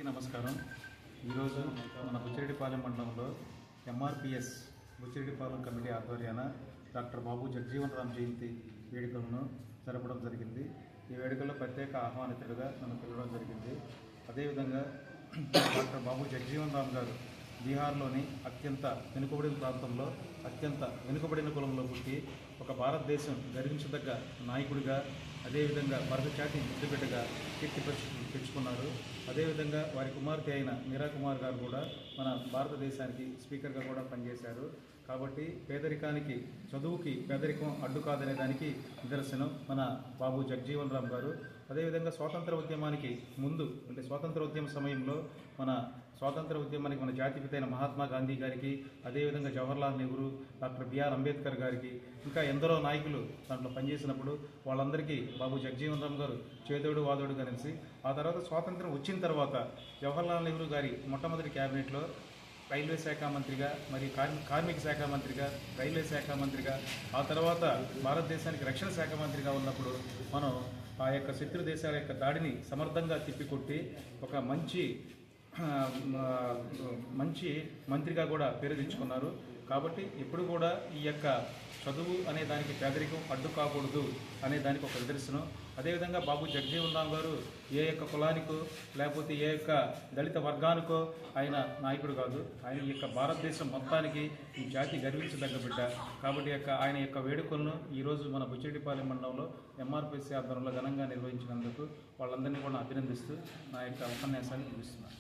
నమస్కారం. ఈరోజు మన బుచ్చిరెడ్డిపాలెం మండలంలో ఎంఆర్పిఎస్ బుచ్చిరెడ్డిపాలెం కమిటీ ఆధ్వర్యాన డాక్టర్ బాబు జగజీవన్ రామ్ జయంతి వేడుకలను జరపడం జరిగింది. ఈ వేడుకల్లో ప్రత్యేక ఆహ్వానితుడిగా నన్ను పిలవడం జరిగింది. అదేవిధంగా డాక్టర్ బాబు జగజీవన్ రామ్ గారు బీహార్లోని అత్యంత వెనుకబడిన ప్రాంతంలో అత్యంత వెనుకబడిన కులంలో పుట్టి ఒక భారతదేశం గర్వించదగ్గ నాయకుడిగా, అదేవిధంగా భారతజాతి ముద్దుబిడ్డగా కీర్తి తెచ్చుకున్నారు. అదేవిధంగా వారి కుమార్తె అయిన మీరా కుమార్ గారు కూడా మన భారతదేశానికి స్పీకర్గా కూడా పనిచేశారు. కాబట్టి పేదరికానికి, చదువుకి పేదరికం అడ్డు కాదనే దానికి నిదర్శనం మన బాబు జగజీవన్ రామ్ గారు. అదేవిధంగా స్వాతంత్ర ఉద్యమానికి ముందు, అంటే స్వాతంత్ర ఉద్యమ సమయంలో మన స్వాతంత్ర ఉద్యమానికి మన జాతిపిత అయిన మహాత్మా గాంధీ గారికి, అదేవిధంగా జవహర్లాల్ నెహ్రూ, డాక్టర్ బిఆర్ అంబేద్కర్ గారికి, ఇంకా ఎందరో నాయకులు దాంట్లో పనిచేసినప్పుడు వాళ్ళందరికీ బాబు జగజీవన్ రామ్ గారు చేదోడు వాదోడుగా కలిసి, ఆ తర్వాత స్వాతంత్రం వచ్చిన తర్వాత జవహర్లాల్ నెహ్రూ గారి మొట్టమొదటి క్యాబినెట్లో రైల్వే శాఖ మంత్రిగా, మరి కార్మిక శాఖ మంత్రిగా, రైల్వే శాఖ మంత్రిగా, ఆ తర్వాత భారతదేశానికి రక్షణ శాఖ మంత్రిగా ఉన్నప్పుడు మనం ఆ యొక్క శత్రు దేశాల యొక్క దాడిని సమర్థంగా తిప్పికొట్టి ఒక మంచి మంత్రిగా కూడా పేరు తెచ్చుకున్నారు. కాబట్టి ఎప్పుడు కూడా ఈ యొక్క చదువు అనే దానికి పేదరికం అడ్డు కాకూడదు అనే దానికి ఒక నిదర్శనం. అదేవిధంగా బాబు జగజీవన్ రామ్ గారు ఏ యొక్క కులానికో లేకపోతే ఏ యొక్క దళిత వర్గానికో ఆయన నాయకుడు కాదు. ఆయన ఈ యొక్క భారతదేశం మొత్తానికి ఈ జాతి గర్వించదగ్గ బిడ్డ. కాబట్టి ఆయన యొక్క వేడుకలను ఈరోజు మన బుచ్చిరెడ్డిపాలెం మండలంలో ఎంఆర్పిఎస్ ఆధ్వర్యంలో ఘనంగా నిర్వహించినందుకు వాళ్ళందరినీ కూడా అభినందిస్తూ నా యొక్క ఉపన్యాసాన్ని ముగిస్తున్నాను.